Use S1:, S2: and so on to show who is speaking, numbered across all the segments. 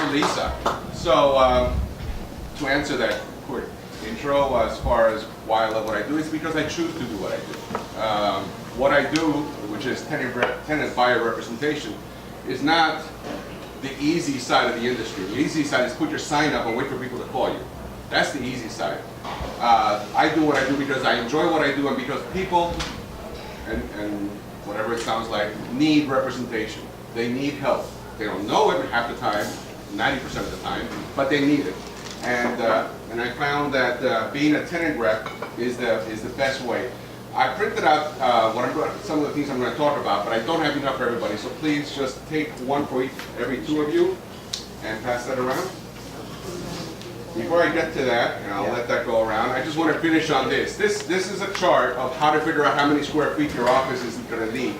S1: I'm Lisa. So to answer that quick intro as far as why I love what I do, is because I choose to do what I do. What I do, which is tenant buyer representation, is not the easy side of the industry. The easy side is put your sign up and wait for people to call you. That's the easy side. I do what I do because I enjoy what I do and because people, and whatever it sounds like, need representation. They need help. They don't know it half the time, 90% of the time, but they need it. And I found that being a tenant rep is the best way. I printed out some of the things I'm going to talk about, but I don't have enough for everybody, so please just take one for every two of you and pass that around. Before I get to that, and I'll let that go around, I just want to finish on this. This is a chart of how to figure out how many square feet your office is going to need.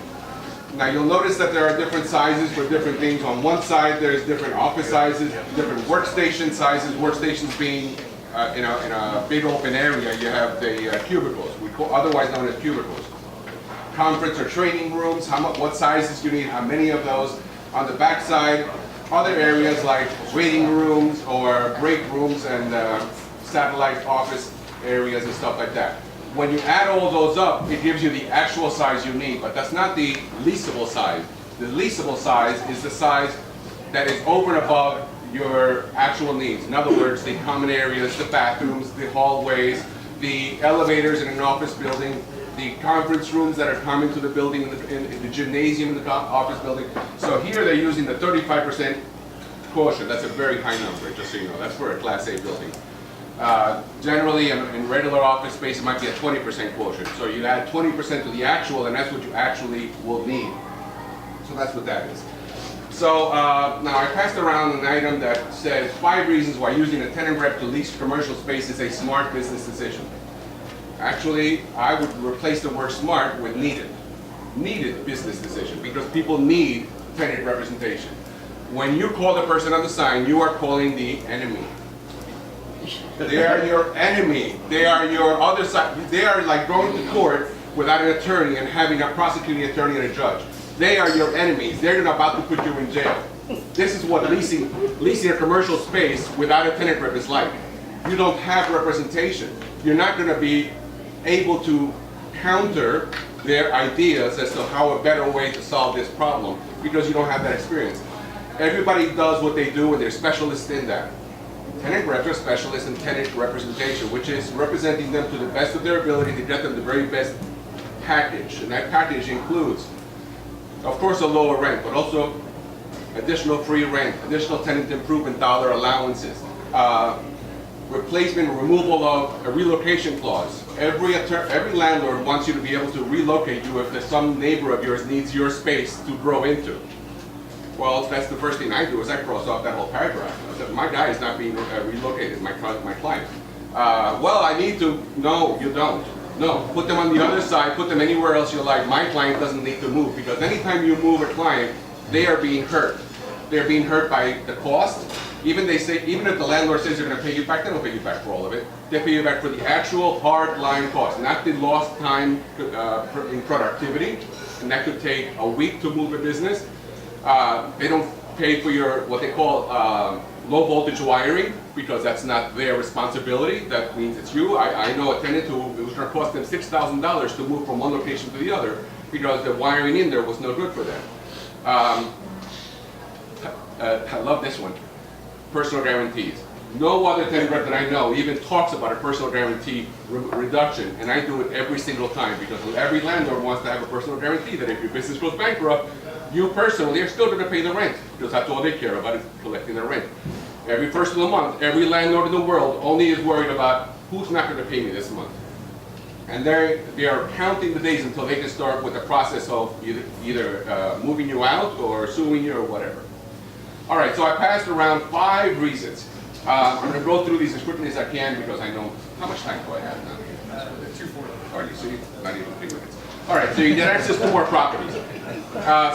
S1: Now you'll notice that there are different sizes for different things. On one side there's different office sizes, different workstation sizes, workstations being in a big open area. You have the cubicles, otherwise known as cubicles. Conference or training rooms, what sizes you need, how many of those. On the back side, other areas like waiting rooms or break rooms and satellite office areas and stuff like that. When you add all those up, it gives you the actual size you need, but that's not the leasable size. The leasable size is the size that is over and above your actual needs. In other words, the common areas, the bathrooms, the hallways, the elevators in an office building, the conference rooms that are common to the building, in the gymnasium in the office building. So here they're using the 35% quotient. That's a very high number, just so you know. That's for a Class A building. Generally, in regular office space, it might be a 20% quotient. So you add 20% to the actual, and that's what you actually will need. So that's what that is. So now I passed around an item that says 5 reasons why using a tenant rep to lease commercial space is a smart business decision. Actually, I would replace the word smart with needed. Needed business decision, because people need tenant representation. When you call the person on the sign, you are calling the enemy. They are your enemy. They are your other side. They are like going to court without an attorney and having a prosecuting attorney and a judge. They are your enemies. They're about to put you in jail. This is what leasing a commercial space without a tenant rep is like. You don't have representation. You're not going to be able to counter their ideas as to how a better way to solve this problem because you don't have that experience. Everybody does what they do and they're specialists in that. Tenant reps are specialists in tenant representation, which is representing them to the best of their ability to get them the very best package. And that package includes, of course, a lower rent, but also additional free rent, additional tenant improvement dollar allowances, replacement, removal of a relocation clause. Every landlord wants you to be able to relocate you if some neighbor of yours needs your space to grow into. Well, that's the first thing I do is I cross off that whole paragraph. I said, my guy is not being relocated, my client. Well, I need to. No, you don't. No, put them on the other side, put them anywhere else you like. My client doesn't need to move because anytime you move a client, they are being hurt. They're being hurt by the cost. Even if the landlord says they're going to pay you back, they don't pay you back for all of it. They pay you back for the actual hard line cost, not the lost time in productivity. And that could take a week to move a business. They don't pay for your, what they call low voltage wiring, because that's not their responsibility. That means it's you. I know a tenant who it was going to cost them $6,000 to move from one location to the other because the wiring in there was no good for them. I love this one. Personal guarantees. No other tenant rep that I know even talks about a personal guarantee reduction, and I do it every single time because every landlord wants to have a personal guarantee that if your business goes bankrupt, you personally are still going to pay the rent because that's all they care about is collecting their rent. Every first of the month, every landlord in the world only is worried about who's not going to pay me this month. And they are counting the days until they can start with the process of either moving you out or suing you or whatever. All right, so I passed around 5 reasons. I'm going to go through these as quickly as I can because I know how much time do I have now? 2:40. All right, you see, not even 3 minutes. All right, so you get access to more properties.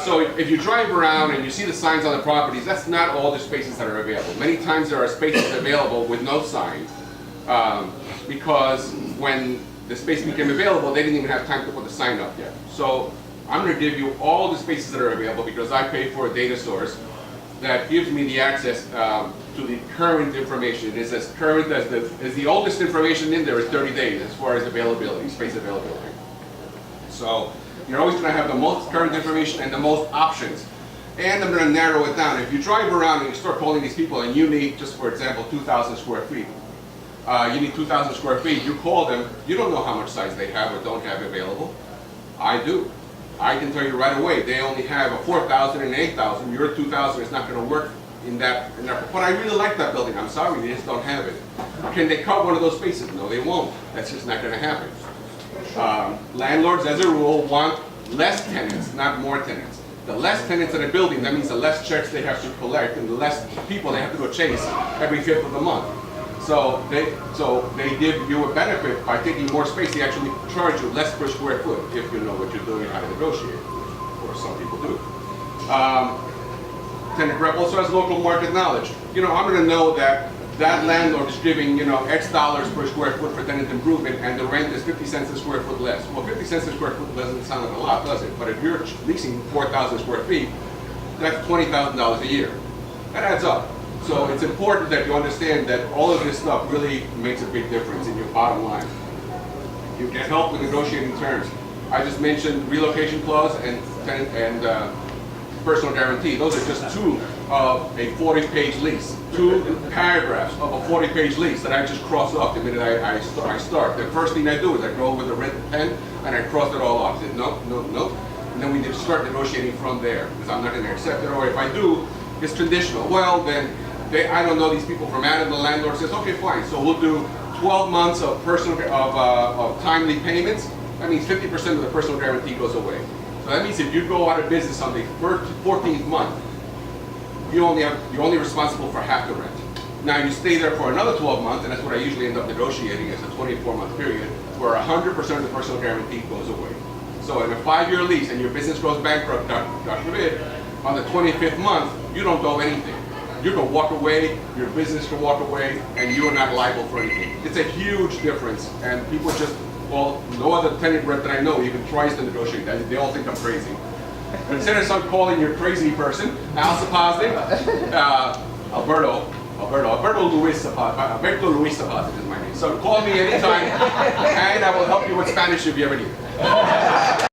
S1: So if you drive around and you see the signs on the properties, that's not all the spaces that are available. Many times there are spaces available with no signs because when the space became available, they didn't even have time to put the sign up yet. So I'm going to give you all the spaces that are available because I pay for a data source that gives me the access to the current information. It is as current as the oldest information in there is 30 days as far as availability, space availability. So you're always going to have the most current information and the most options. And I'm going to narrow it down. If you drive around and you start calling these people and you need, just for example, 2,000 square feet. You need 2,000 square feet. You call them. You don't know how much size they have or don't have available. I do. I can tell you right away. They only have a 4,000 and 8,000. Your 2,000 is not going to work in that. But I really like that building. I'm sorry, they just don't have it. Can they cut one of those spaces? No, they won't. That's just not going to happen. Landlords, as a rule, want less tenants, not more tenants. The less tenants in a building, that means the less checks they have to collect and the less people they have to go chase every 5th of the month. So they give you a benefit by taking more space. They actually charge you less per square foot if you know what you're doing, how to negotiate, or some people do. Tenant rep also has local market knowledge. You know, I'm going to know that that landlord is giving, you know, X dollars per square foot for tenant improvement, and the rent is 50 cents a square foot less. Well, 50 cents a square foot doesn't sound like a lot, does it? But if you're leasing 4,000 square feet, that's $20,000 a year. That adds up. So it's important that you understand that all of this stuff really makes a big difference in your bottom line. You can help with negotiating terms. I just mentioned relocation clause and tenant and personal guarantee. Those are just two of a 40-page lease. 2 paragraphs of a 40-page lease that I just cross off the minute I start. The first thing I do is I go with a red pen and I cross it all off. I said, no, no, no. And then we need to start negotiating from there, because I'm not going to accept it, or if I do, it's conditional. Well, then I don't know these people from Adam. The landlord says, okay, fine. So we'll do 12 months of of timely payments. That means 50% of the personal guarantee goes away. So that means if you go out of business on the 14th month, you're only responsible for half the rent. Now you stay there for another 12 months, and that's what I usually end up negotiating as a 24-month period, where 100% of the personal guarantee goes away. So in a 5-year lease, and your business goes bankrupt, God forbid, on the 25th month, you don't owe anything. You can walk away, your business can walk away, and you are not liable for anything. It's a huge difference, and people just, well, no other tenant rep that I know even tries to negotiate that. They all think I'm crazy. But instead of some calling you a crazy person, Al Sapoznik, Alberto Luis Sapoznik is my name. So call me anytime, and I will help you with Spanish if you ever need it.